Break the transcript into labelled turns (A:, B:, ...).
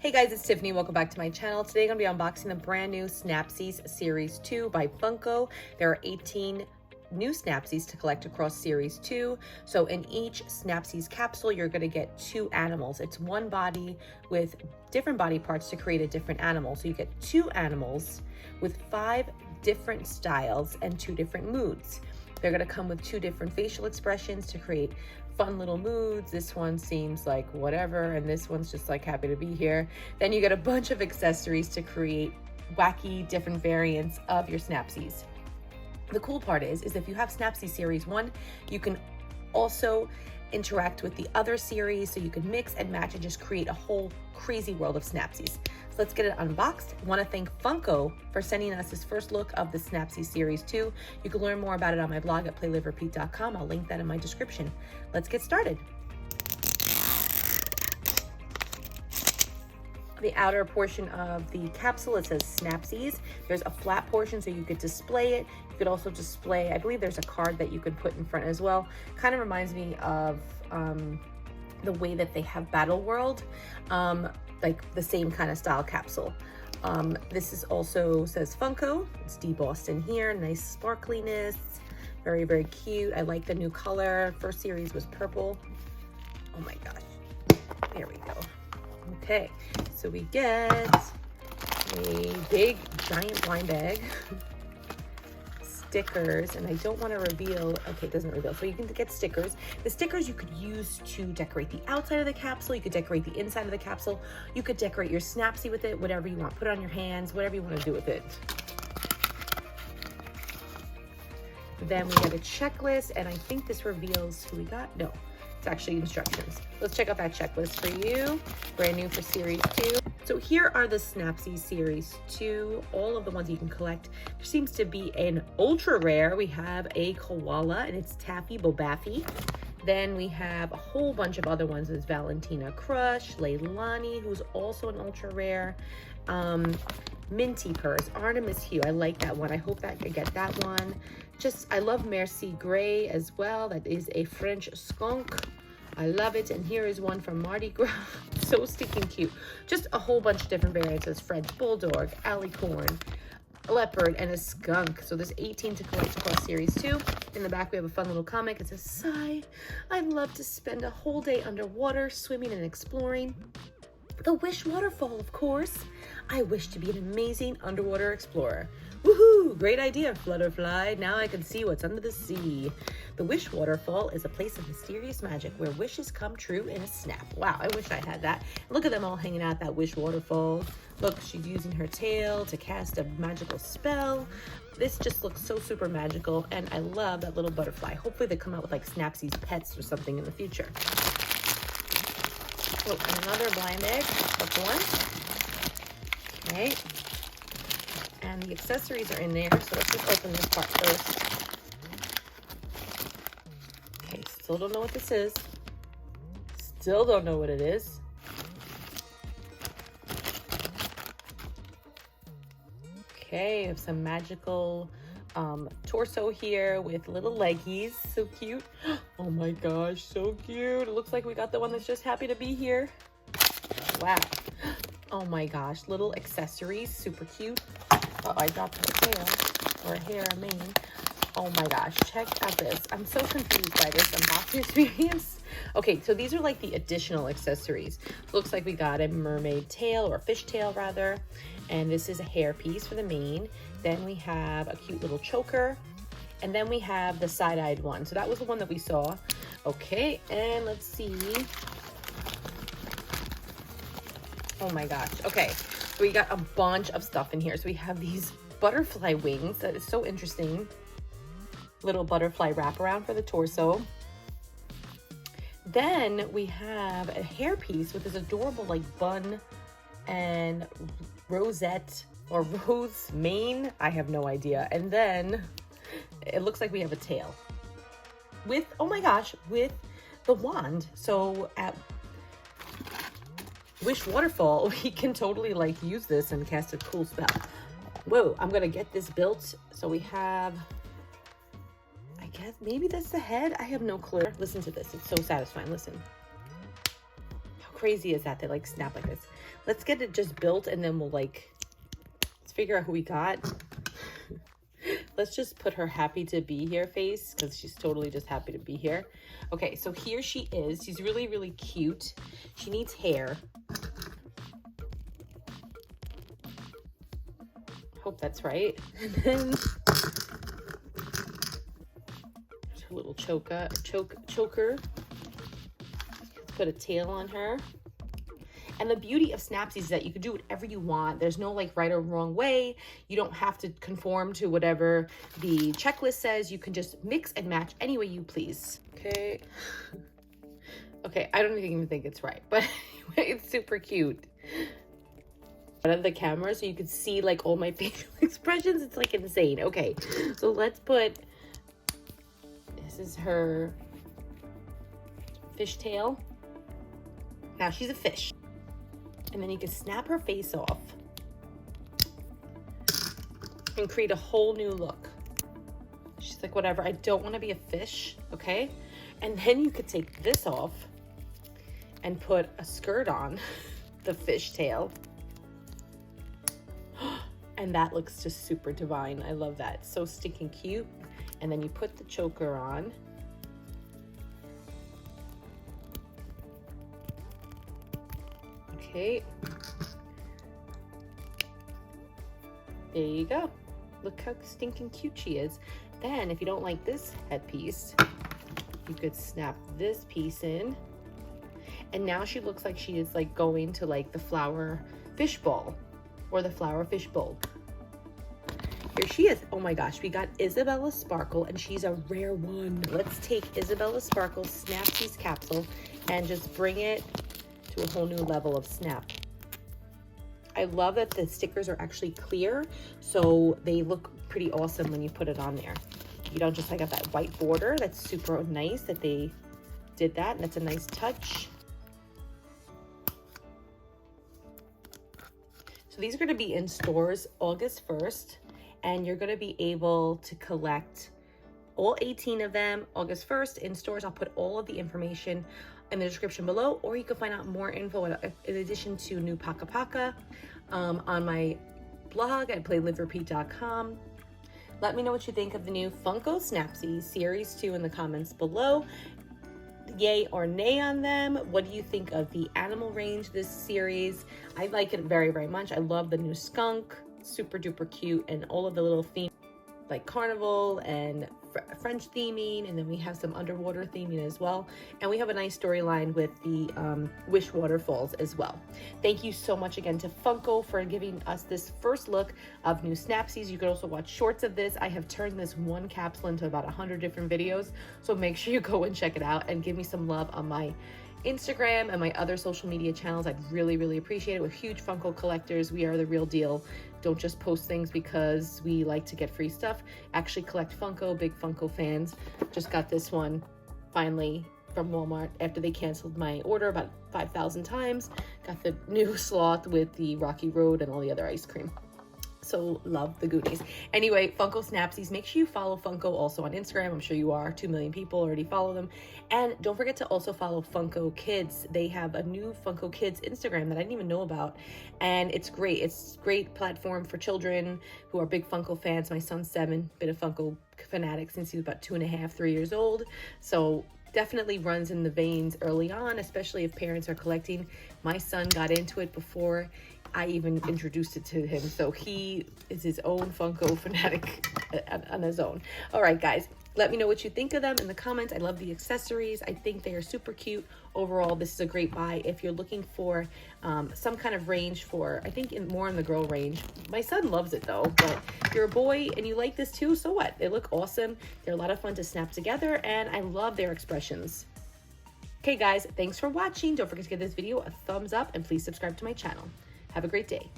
A: Hey guys, it's Tiffany. Welcome back to my channel. Today I'm going to be unboxing the brand new Snapsies Series 2 by Funko. There are 18 new Snapsies to collect across Series 2. So in each Snapsies capsule, you're going to get 2 animals. It's one body with different body parts to create a different animal. So you get 2 animals with 5 different styles and 2 different moods. They're going to come with 2 different facial expressions to create fun little moods. This one seems like whatever, and this one's just like happy to be here. Then you get a bunch of accessories to create wacky different variants of your Snapsies. The cool part is if you have Snapsies Series 1, you can also interact with the other series, so you can mix and match and just create a whole crazy world of Snapsies. So let's get it unboxed. I want to thank Funko for sending us this first look of the Snapsies Series 2. You can learn more about it on my blog at playliverepeat.com. I'll link that in my description. Let's get started. The outer portion of the capsule, it says Snapsies. There's a flat portion so you could display it. You could also display, I believe there's a card that you could put in front as well. Kind of reminds me of the way that they have Battle World, like the same kind of style capsule. This is also says Funko. It's debossed in here, nice sparkliness, very, very cute. I like the new color. First series was purple. Oh my gosh, there we go. Okay, so we get a big giant blind bag, stickers, and I don't want to reveal, okay, it doesn't reveal, so you can get stickers. The stickers you could use to decorate the outside of the capsule, you could decorate the inside of the capsule, you could decorate your Snapsie with it, whatever you want, put it on your hands, whatever you want to do with it. Then we get a checklist, and I think this reveals who we got. No, it's actually instructions. Let's check out that checklist for you. Brand new for Series 2. So here are the Snapsies Series 2, all of the ones you can collect. There seems to be an ultra rare. We have a koala, and it's Taffy Bobaffy. Then we have a whole bunch of other ones. There's Valentina Crush, Leilani, who's also an ultra rare. Minty Purse, Artemis Hue. I like that one. I hope that I get that one. I love Merci Gray as well. That is a French skunk. I love it. And here is one from Mardi Gras. So stinking cute. Just a whole bunch of different variants. There's French Bulldog, Alicorn, a leopard, and a skunk. So there's 18 to collect across Series 2. In the back, we have a fun little comic. It says, "Sigh, I'd love to spend a whole day underwater, swimming and exploring. The Wish Waterfall, of course. I wish to be an amazing underwater explorer. Woohoo! Great idea, Flutterfly. Now I can see what's under the sea. The Wish Waterfall is a place of mysterious magic where wishes come true in a snap." Wow, I wish I had that. Look at them all hanging out at that Wish Waterfall. Look, she's using her tail to cast a magical spell. This just looks so super magical, and I love that little butterfly. Hopefully they come out with like Snapsies pets or something in the future. Oh, and another blind bag, that's one. Okay. And the accessories are in there, so let's just open this part first. Okay, still don't know what this is. Still don't know what it is. Okay, we have some magical torso here with little leggies. So cute. Oh my gosh, so cute. It looks like we got the one that's just happy to be here. Wow. Oh my gosh, little accessories, super cute. Oh, I dropped her tail, or hair, I mean. Oh my gosh, check out this. I'm so confused by this unboxing experience. Okay, so these are like the additional accessories. Looks like we got a mermaid tail, or fish tail rather. And this is a hair piece for the mane. Then we have a cute little choker. And then we have the side-eyed one. So that was the one that we saw. Okay, and let's see. Oh my gosh. Okay, so we got a bunch of stuff in here. So we have these butterfly wings. That is so interesting. Little butterfly wraparound for the torso. Then we have a hairpiece with this adorable like bun and rosette or rose mane. I have no idea. And then it looks like we have a tail with, oh my gosh, with the wand. So at Wish Waterfall, we can totally like use this and cast a cool spell. Whoa, I'm gonna get this built. So we have, I guess maybe that's the head. I have no clue. Listen to this, it's so satisfying. Listen. How crazy is that they like snap like this? Let's get it just built and then we'll like, let's figure out who we got. Let's just put her happy to be here face because she's totally just happy to be here. Okay, so here she is. She's really, really cute. She needs hair. Hope that's right. And then there's her little choker. Let's put a tail on her. And the beauty of Snapsies is that you can do whatever you want. There's no like right or wrong way. You don't have to conform to whatever the checklist says. You can just mix and match any way you please. Okay. Okay, I don't even think it's right, but anyway, it's super cute. Out of the camera so you can see like all my facial expressions. It's like insane. Okay, so let's put, this is her fishtail. Now she's a fish. And then you can snap her face off and create a whole new look. She's like, whatever, I don't want to be a fish, okay? And then you could take this off and put a skirt on the fishtail. And that looks just super divine. I love that. So stinking cute. And then you put the choker on. Okay. There you go. Look how stinking cute she is. Then if you don't like this headpiece, you could snap this piece in. And now she looks like she is like going to like the flower fish bowl or the flower fish bowl. Here she is. Oh my gosh, we got Isabella Sparkle and she's a rare one. Let's take Isabella Sparkle Snapsies capsule and just bring it to a whole new level of snap. I love that the stickers are actually clear, so they look pretty awesome when you put it on there. You don't just like have that white border. That's super nice that they did that, and that's a nice touch. So these are going to be in stores August 1st, and you're going to be able to collect all 18 of them August 1st in stores. I'll put all of the information in the description below, or you can find out more info in addition to new Paka Paka on my blog at playliverepeat.com. Let me know what you think of the new Funko Snapsies Series 2 in the comments below. Yay or nay on them. What do you think of the animal range this series? I like it very, very much. I love the new skunk, super duper cute, and all of the little themes like carnival and French theming, and then we have some underwater theming as well, and we have a nice storyline with the Wish waterfalls as well. Thank you so much again to Funko for giving us this first look of new Snapsies. You can also watch shorts of this. I have turned this one capsule into about 100 different videos, so make sure you go and check it out and give me some love on my Instagram and my other social media channels. I'd really, really appreciate it. We're huge Funko collectors. We are the real deal. Don't just post things because we like to get free stuff. Actually collect Funko, big Funko fans. Just got this one finally from Walmart after they canceled my order about 5,000 times. Got the new sloth with the Rocky Road and all the other ice cream. So love the goodies. Anyway, Funko Snapsies, make sure you follow Funko also on Instagram. I'm sure you are. 2 million people already follow them. And don't forget to also follow Funko Kids. They have a new Funko Kids Instagram that I didn't even know about. And it's great. It's a great platform for children who are big Funko fans. My son's 7, been a Funko fanatic since he was about 2.5, 3 years old. So definitely runs in the veins early on, especially if parents are collecting. My son got into it before I even introduced it to him, so he is his own Funko fanatic on his own. All right, guys, let me know what you think of them in the comments. I love the accessories. I think they are super cute. Overall, this is a great buy if you're looking for some kind of range for, I think more in the girl range. My son loves it though, but if you're a boy and you like this too, so what? They look awesome. They're a lot of fun to snap together, and I love their expressions. Okay, guys, thanks for watching. Don't forget to give this video a thumbs up, and please subscribe to my channel. Have a great day.